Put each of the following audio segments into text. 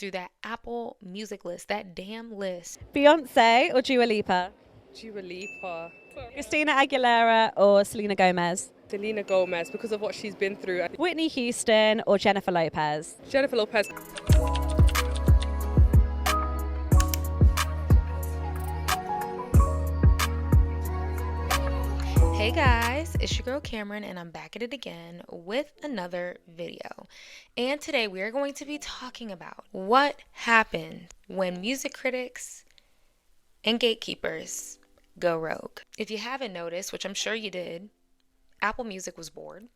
through that Apple Music list, that damn list. Beyonce or Dua Lipa? Dua Lipa. Christina Aguilera or Selena Gomez? Selena Gomez, because of what she's been through. Whitney Houston or Jennifer Lopez? Jennifer Lopez. Hey guys, it's your girl Cameron and I'm back at it again with another video. And today we are going to be talking about what happened when music critics and gatekeepers go rogue. If you haven't noticed, which I'm sure you did, Apple Music was bored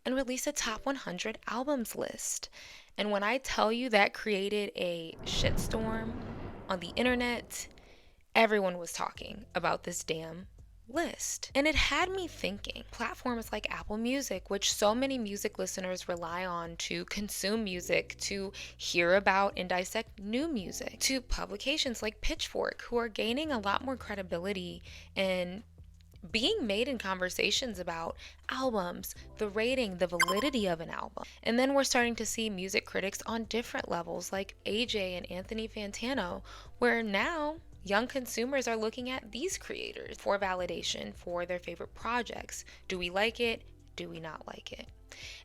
and released a top 100 albums list. And when I tell you that created a shitstorm on the internet, everyone was talking about this damn list. And it had me thinking, platforms like Apple Music, which so many music listeners rely on to consume music, to hear about and dissect new music, to publications like Pitchfork, who are gaining a lot more credibility and being made in conversations about albums, the rating, the validity of an album. And then we're starting to see music critics on different levels like AJ and Anthony Fantano, where now young consumers are looking at these creators for validation for their favorite projects. Do we like it? Do we not like it?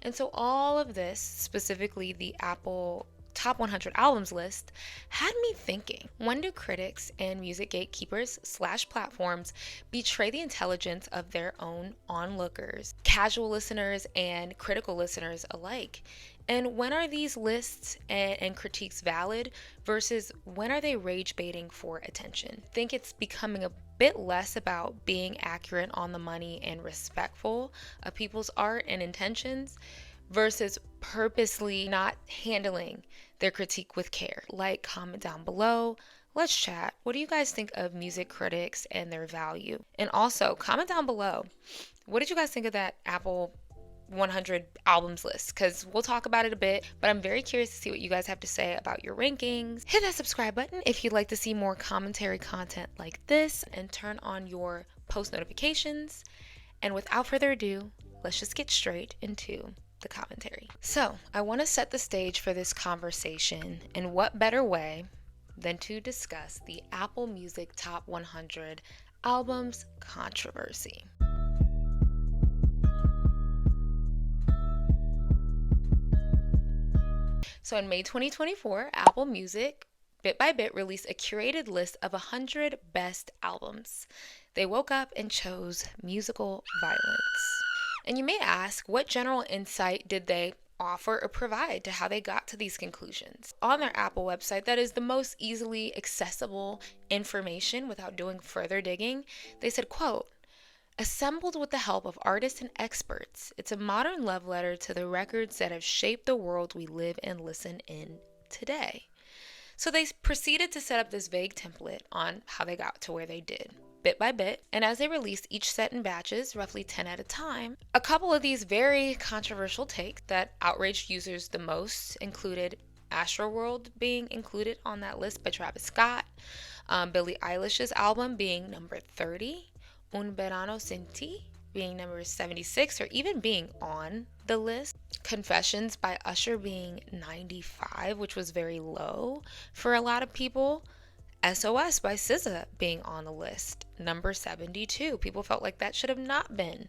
And so all of this, specifically the Apple Top 100 Albums list, had me thinking, when do critics and music gatekeepers / platforms betray the intelligence of their own onlookers, casual listeners and critical listeners alike? And when are these lists and critiques valid versus when are they rage baiting for attention? I think it's becoming a bit less about being accurate on the money and respectful of people's art and intentions versus purposely not handling their critique with care. Like, comment down below. Let's chat. What do you guys think of music critics and their value? And also, comment down below. What did you guys think of that Apple 100 albums list? Because we'll talk about it a bit, but I'm very curious to see what you guys have to say about your rankings. Hit that subscribe button if you'd like to see more commentary content like this, and turn on your post notifications. And without further ado, let's just get straight into the commentary. So I want to set the stage for this conversation, and what better way than to discuss the Apple Music Top 100 Albums controversy. So in May 2024, Apple Music bit by bit released a curated list of 100 best albums. They woke up and chose musical violence. And you may ask, what general insight did they offer or provide to how they got to these conclusions? On their Apple website, that is the most easily accessible information without doing further digging, they said, quote, "Assembled with the help of artists and experts, it's a modern love letter to the records that have shaped the world we live and listen in today." So they proceeded to set up this vague template on how they got to where they did, bit by bit, and as they released each set in batches, roughly 10 at a time, a couple of these very controversial takes that outraged users the most included Astroworld being included on that list by Travis Scott, Billie Eilish's album being number 30, Un Verano Sin Ti being number 76, or even being on the list. Confessions by Usher being 95, which was very low for a lot of people. SOS by SZA being on the list, number 72. People felt like that should have not been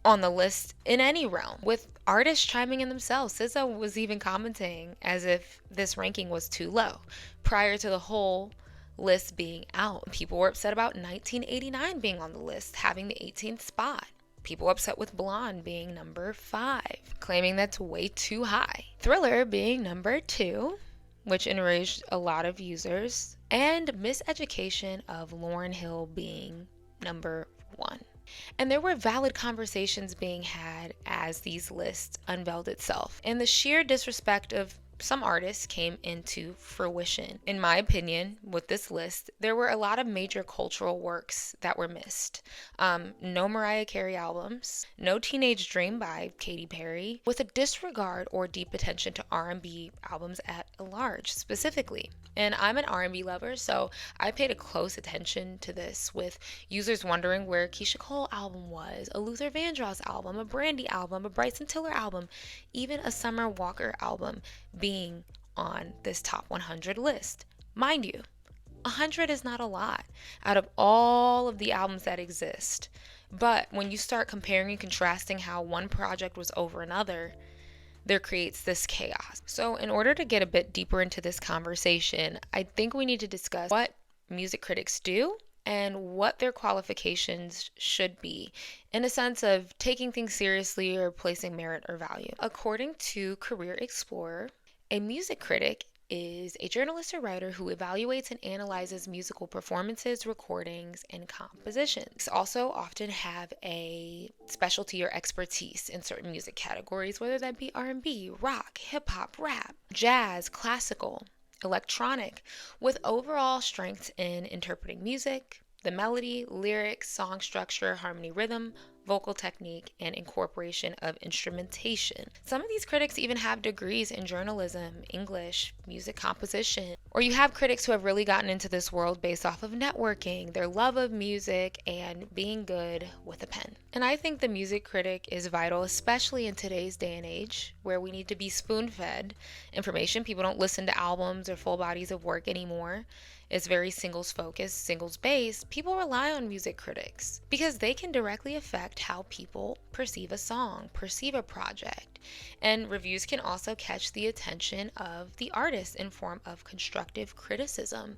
on the list in any realm, with artists chiming in themselves. SZA was even commenting as if this ranking was too low prior to the whole list being out. People were upset about 1989 being on the list, having the 18th spot. People upset with Blonde being number 5, claiming that's way too high. Thriller being number 2, which enraged a lot of users, and Miseducation of Lauryn Hill being number 1. And there were valid conversations being had as these lists unveiled itself, and the sheer disrespect of some artists came into fruition. In my opinion, with this list, there were a lot of major cultural works that were missed. No Mariah Carey albums, no Teenage Dream by Katy Perry, with a disregard or deep attention to R&B albums at large specifically. And I'm an R&B lover, so I paid a close attention to this, with users wondering where Keisha Cole album was, a Luther Vandross album, a Brandy album, a Bryson Tiller album, even a Summer Walker album being on this top 100 list. Mind you, 100 is not a lot out of all of the albums that exist. But when you start comparing and contrasting how one project was over another, there creates this chaos. So in order to get a bit deeper into this conversation, I think we need to discuss what music critics do and what their qualifications should be in a sense of taking things seriously or placing merit or value. According to Career Explorer, a music critic is a journalist or writer who evaluates and analyzes musical performances, recordings, and compositions. Also often have a specialty or expertise in certain music categories, whether that be R&B, rock, hip hop, rap, jazz, classical, electronic, with overall strengths in interpreting music, the melody, lyrics, song structure, harmony, rhythm, vocal technique, and incorporation of instrumentation. Some of these critics even have degrees in journalism, English, music composition. Or you have critics who have really gotten into this world based off of networking, their love of music, and being good with a pen. And I think the music critic is vital, especially in today's day and age, where we need to be spoon-fed information. People don't listen to albums or full bodies of work anymore. It's very singles focused, singles based. People rely on music critics because they can directly affect how people perceive a song, perceive a project. And reviews can also catch the attention of the artist in form of constructive criticism.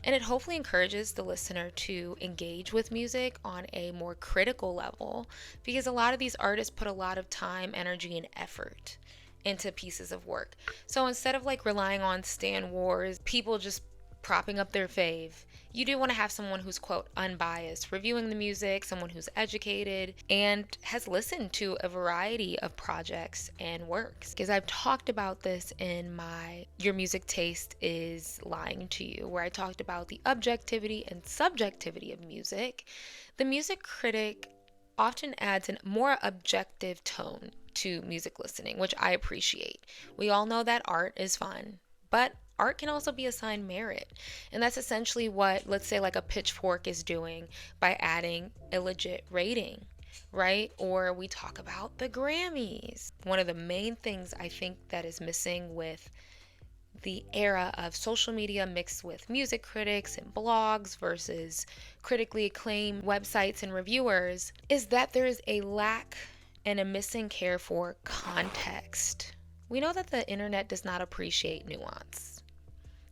And it hopefully encourages the listener to engage with music on a more critical level because a lot of these artists put a lot of time, energy, and effort into pieces of work. So instead of like relying on Stan Wars, people just propping up their fave, you do want to have someone who's, quote, unbiased, reviewing the music, someone who's educated and has listened to a variety of projects and works. Because I've talked about this in my Your Music Taste is Lying to You, where I talked about the objectivity and subjectivity of music. The music critic often adds a more objective tone to music listening, which I appreciate. We all know that art is fun, but art can also be assigned merit. And that's essentially what, let's say, like a Pitchfork is doing by adding a legit rating, right? Or we talk about the Grammys. One of the main things I think that is missing with the era of social media mixed with music critics and blogs versus critically acclaimed websites and reviewers is that there is a lack and a missing care for context. We know that the internet does not appreciate nuance.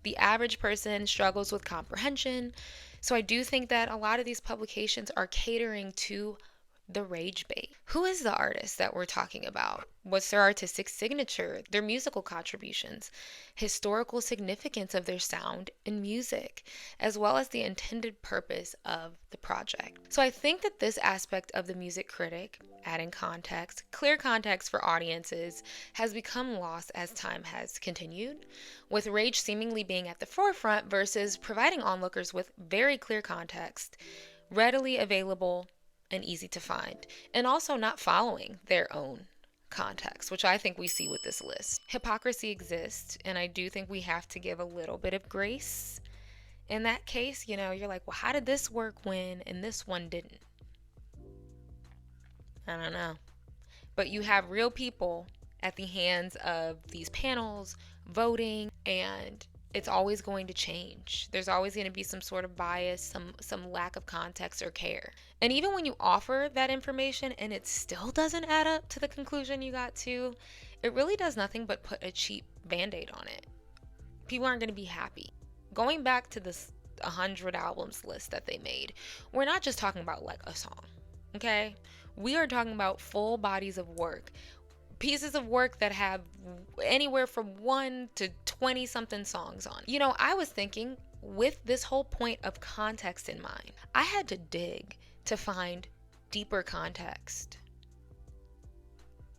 The average person struggles with comprehension. So I do think that a lot of these publications are catering to the rage bait. Who is the artist that we're talking about? What's their artistic signature, their musical contributions, historical significance of their sound and music, as well as the intended purpose of the project. So I think that this aspect of the music critic, adding context, clear context for audiences, has become lost as time has continued, with rage seemingly being at the forefront versus providing onlookers with very clear context, readily available and easy to find, and also not following their own context, which I think we see with this list. Hypocrisy exists, and I do think we have to give a little bit of grace. In that case, you know, you're like, well, how did this work when and this one didn't? I don't know. But you have real people at the hands of these panels voting, and it's always going to change. There's always going to be some sort of bias, some lack of context or care. And even when you offer that information and it still doesn't add up to the conclusion you got to, it really does nothing but put a cheap band-aid on it. People aren't going to be happy. Going back to this 100 albums list that they made, we're not just talking about like a song, okay? We are talking about full bodies of work. Pieces of work that have anywhere from 1 to 20 something songs on. You know, I was thinking with this whole point of context in mind, I had to dig to find deeper context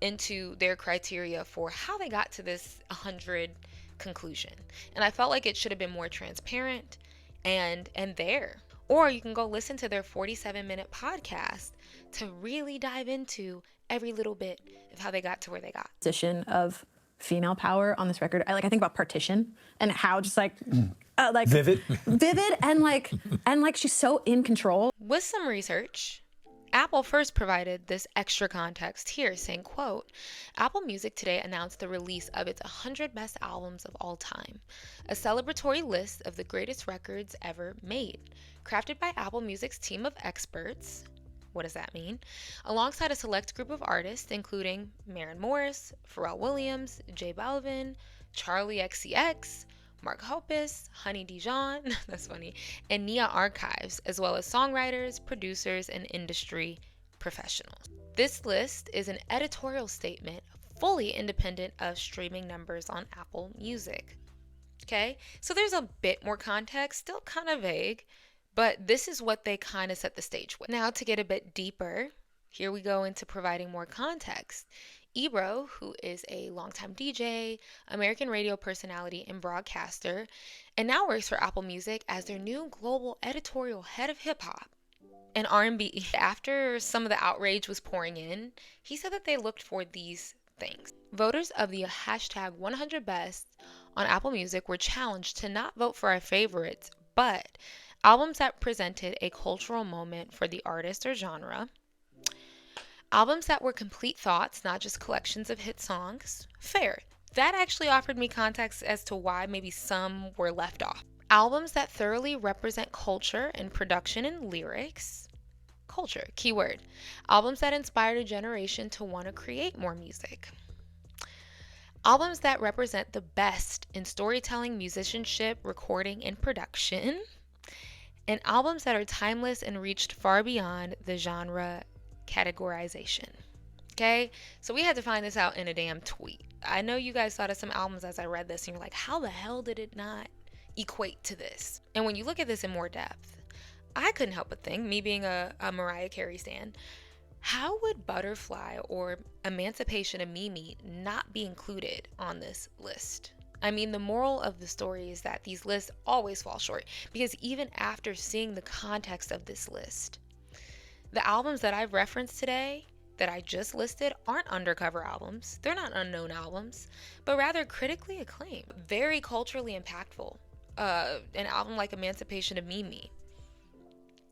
into their criteria for how they got to this 100 conclusion. And I felt like it should have been more transparent and there. Or you can go listen to their 47-minute podcast to really dive into every little bit of how they got to where they got. Position of female power on this record. I think about Partition and how just like Vivid. and like she's so in control. With some research, Apple first provided this extra context here, saying, quote, Apple Music today announced the release of its 100 best albums of all time, a celebratory list of the greatest records ever made, crafted by Apple Music's team of experts. What does that mean? Alongside a select group of artists, including Maren Morris, Pharrell Williams, J Balvin, Charlie XCX, Mark Hoppus, Honey Dijon, that's funny, and Nia Archives, as well as songwriters, producers, and industry professionals. This list is an editorial statement fully independent of streaming numbers on Apple Music. Okay, so there's a bit more context, still kind of vague, but this is what they kind of set the stage with. Now, to get a bit deeper, here we go into providing more context. Ebro, who is a longtime DJ, American radio personality, and broadcaster, and now works for Apple Music as their new global editorial head of hip-hop and R&B. After some of the outrage was pouring in, he said that they looked for these things. Voters of the hashtag 100best on Apple Music were challenged to not vote for our favorites, but albums that presented a cultural moment for the artist or genre. Albums that were complete thoughts, not just collections of hit songs. Fair. That actually offered me context as to why maybe some were left off. Albums that thoroughly represent culture and production and lyrics. Culture, keyword. Albums that inspired a generation to want to create more music. Albums that represent the best in storytelling, musicianship, recording, and production. And albums that are timeless and reached far beyond the genre categorization. Okay, so we had to find this out in a damn tweet. I know you guys thought of some albums as I read this and you're like, how the hell did it not equate to this? And when you look at this in more depth, I couldn't help but think, me being a Mariah Carey stan, how would Butterfly or Emancipation of Mimi not be included on this list? I mean, the moral of the story is that these lists always fall short, because even after seeing the context of this list, the albums that I've referenced today, that I just listed, aren't undercover albums. They're not unknown albums, but rather critically acclaimed, very culturally impactful. An album like Emancipation of Mimi,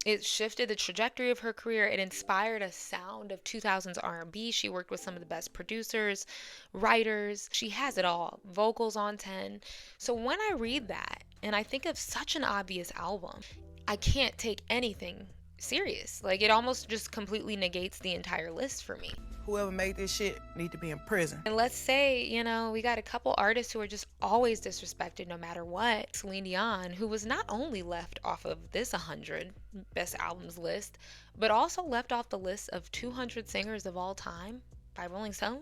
it shifted the trajectory of her career. It inspired a sound of 2000s R&B. She worked with some of the best producers, writers. She has it all. Vocals on 10. So when I read that and I think of such an obvious album, I can't take anything serious. Like, it almost just completely negates the entire list for me. Whoever made this shit need to be in prison. And let's say, we got a couple artists who are just always disrespected no matter what. Celine Dion, who was not only left off of this 100 best albums list, but also left off the list of 200 singers of all time by Rolling Stone.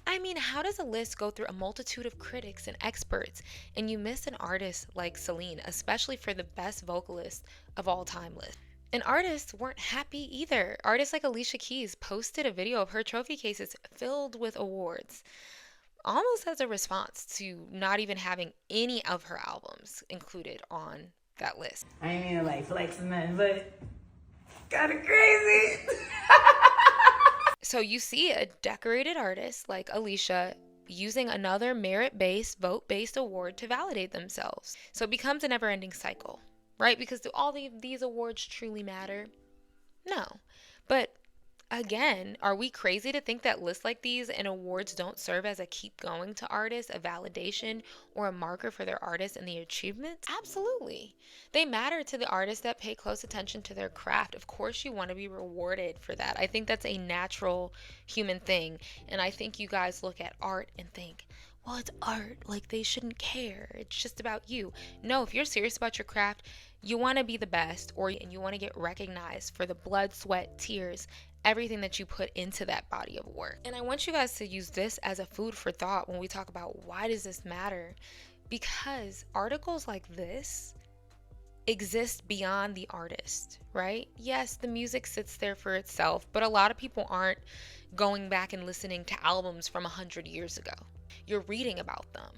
I mean, how does a list go through a multitude of critics and experts and you miss an artist like Celine, especially for the best vocalist of all time list? And artists weren't happy either. Artists like Alicia Keys posted a video of her trophy cases filled with awards, almost as a response to not even having any of her albums included on that list. I ain't mean to like flex or nothing, but kinda crazy. So you see a decorated artist like Alicia using another merit-based, vote-based award to validate themselves. So it becomes a never-ending cycle. Right? Because do all these awards truly matter? No. But again, are we crazy to think that lists like these and awards don't serve as a keep going to artists, a validation, or a marker for their artists and the achievements? Absolutely. They matter to the artists that pay close attention to their craft. Of course you want to be rewarded for that. I think that's a natural human thing. And I think you guys look at art and think, well, it's art. Like, they shouldn't care. It's just about you. No, if you're serious about your craft, you want to be the best, and you want to get recognized for the blood, sweat, tears, everything that you put into that body of work. And I want you guys to use this as a food for thought when we talk about why does this matter? Because articles like this exist beyond the artist, right? Yes, the music sits there for itself, but a lot of people aren't going back and listening to albums from 100 years ago. You're reading about them.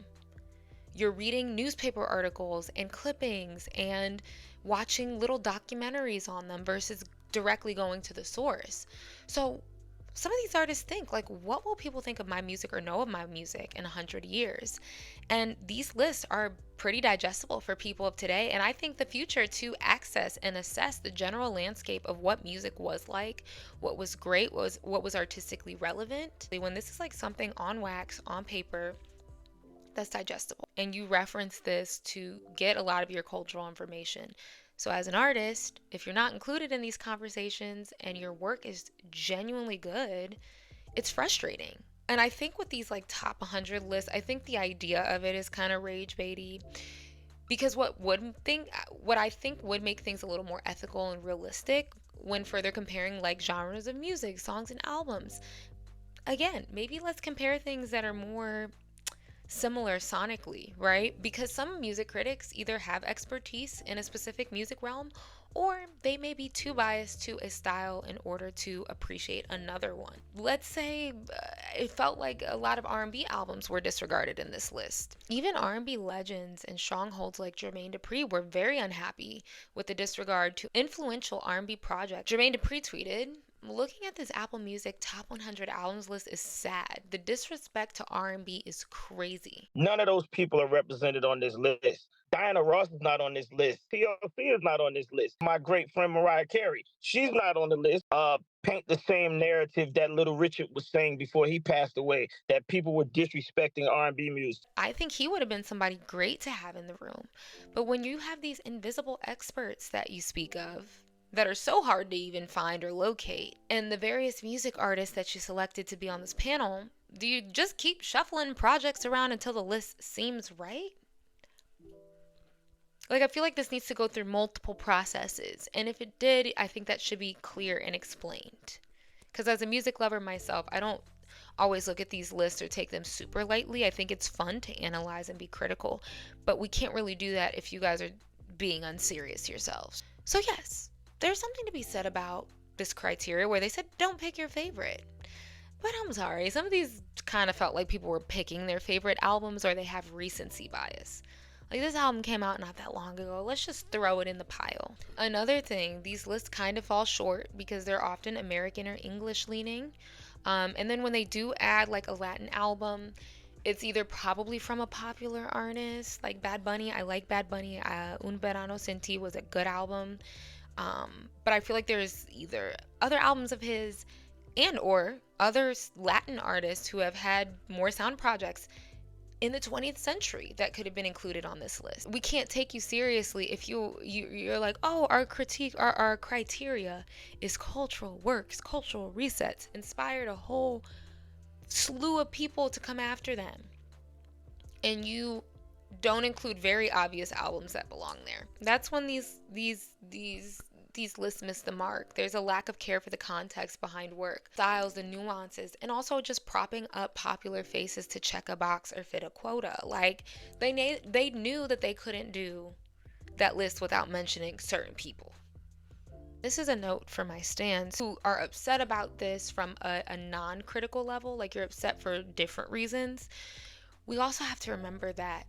You're reading newspaper articles and clippings and watching little documentaries on them versus directly going to the source. So some of these artists think, like, what will people think of my music or know of my music in 100 years? And these lists are pretty digestible for people of today, and I think the future to access and assess the general landscape of what music was like, what was great, what was artistically relevant. When this is like something on wax, on paper, that's digestible, and you reference this to get a lot of your cultural information. So as an artist, if you're not included in these conversations and your work is genuinely good, it's frustrating. And I think with these like top 100 lists, I think the idea of it is kind of rage baity, because what I think would make things a little more ethical and realistic when further comparing like genres of music, songs and albums. Again, maybe let's compare things that are more similar sonically, right? Because some music critics either have expertise in a specific music realm, or they may be too biased to a style in order to appreciate another one. Let's say it felt like a lot of R&B albums were disregarded in this list. Even R&B legends and strongholds like Jermaine Dupri were very unhappy with the disregard to influential R&B projects. Jermaine Dupri tweeted, "Looking at this Apple Music Top 100 Albums list is sad. The disrespect to R&B is crazy." None of those people are represented on this list. Diana Ross is not on this list. TLC is not on this list. My great friend Mariah Carey, she's not on the list. Paint the same narrative that Little Richard was saying before he passed away, that people were disrespecting R&B music. I think he would have been somebody great to have in the room. But when you have these invisible experts that you speak of, that are so hard to even find or locate, and the various music artists that you selected to be on this panel, do you just keep shuffling projects around until the list seems right? Like, I feel like this needs to go through multiple processes, and if it did, I think that should be clear and explained. Because as a music lover myself, I don't always look at these lists or take them super lightly. I think it's fun to analyze and be critical, but we can't really do that if you guys are being unserious yourselves. So yes, there's something to be said about this criteria where they said don't pick your favorite. But I'm sorry, some of these kind of felt like people were picking their favorite albums, or they have recency bias. Like, this album came out not that long ago, let's just throw it in the pile. Another thing, these lists kind of fall short because they're often American or English leaning. And then when they do add like a Latin album, it's either probably from a popular artist like Bad Bunny. I like Bad Bunny. Un Verano Sin Ti was a good album. But I feel like there's either other albums of his and or other Latin artists who have had more sound projects in the 20th century that could have been included on this list. We can't take you seriously if you're like, oh, our criteria is cultural works, cultural resets, inspired a whole slew of people to come after them, and you don't include very obvious albums that belong there. That's when these lists miss the mark. There's a lack of care for the context behind work, styles, the nuances, and also just propping up popular faces to check a box or fit a quota. Like, they knew that they couldn't do that list without mentioning certain people. This is a note for my stans who are upset about this from a non-critical level, like you're upset for different reasons. We also have to remember that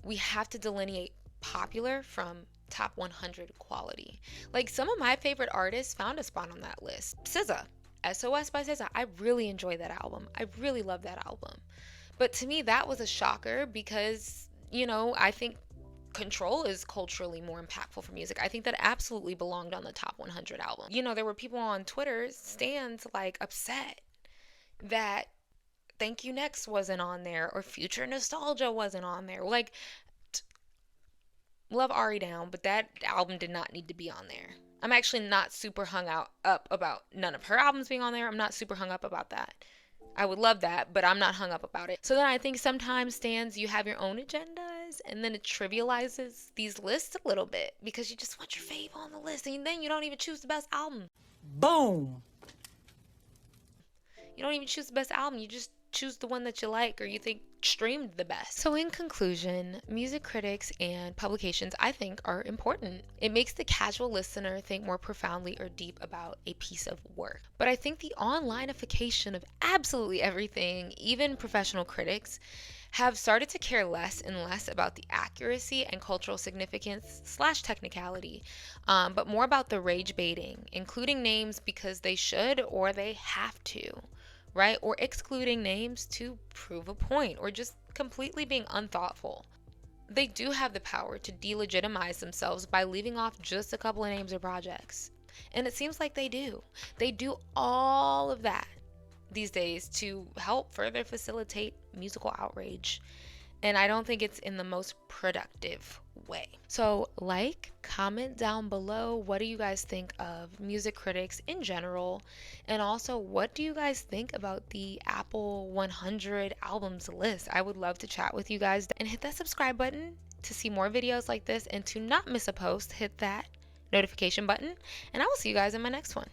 we have to delineate popular from top 100 quality. Like, some of my favorite artists found a spot on that list. SZA, SOS by SZA. I really enjoy that album. I really love that album. But to me, that was a shocker because, I think Control is culturally more impactful for music. I think that absolutely belonged on the top 100 album. There were people on Twitter, stans, like, upset that Thank You Next wasn't on there, or Future Nostalgia wasn't on there. Like, love Ari down, but that album did not need to be on there. I'm actually not super hung up about none of her albums being on there. I'm not super hung up about that. I would love that, but I'm not hung up about it. So then I think sometimes, stans, you have your own agendas, and then it trivializes these lists a little bit because you just want your fave on the list, and then you don't even choose the best album. Boom. You don't even choose the best album. You just choose the one that you like or you think streamed the best. So in conclusion, music critics and publications, I think, are important. It makes the casual listener think more profoundly or deep about a piece of work. But I think the onlineification of absolutely everything, even professional critics, have started to care less and less about the accuracy and cultural significance slash technicality, but more about the rage baiting, including names because they should or they have to, right? Or excluding names to prove a point, or just completely being unthoughtful. They do have the power to delegitimize themselves by leaving off just a couple of names or projects. And it seems like they do. They do all of that these days to help further facilitate musical outrage. And I don't think it's in the most productive way. So comment down below, what do you guys think of music critics in general? And also, what do you guys think about the Apple 100 albums list? I would love to chat with you guys. And hit that subscribe button to see more videos like this. And to not miss a post, hit that notification button. And I will see you guys in my next one.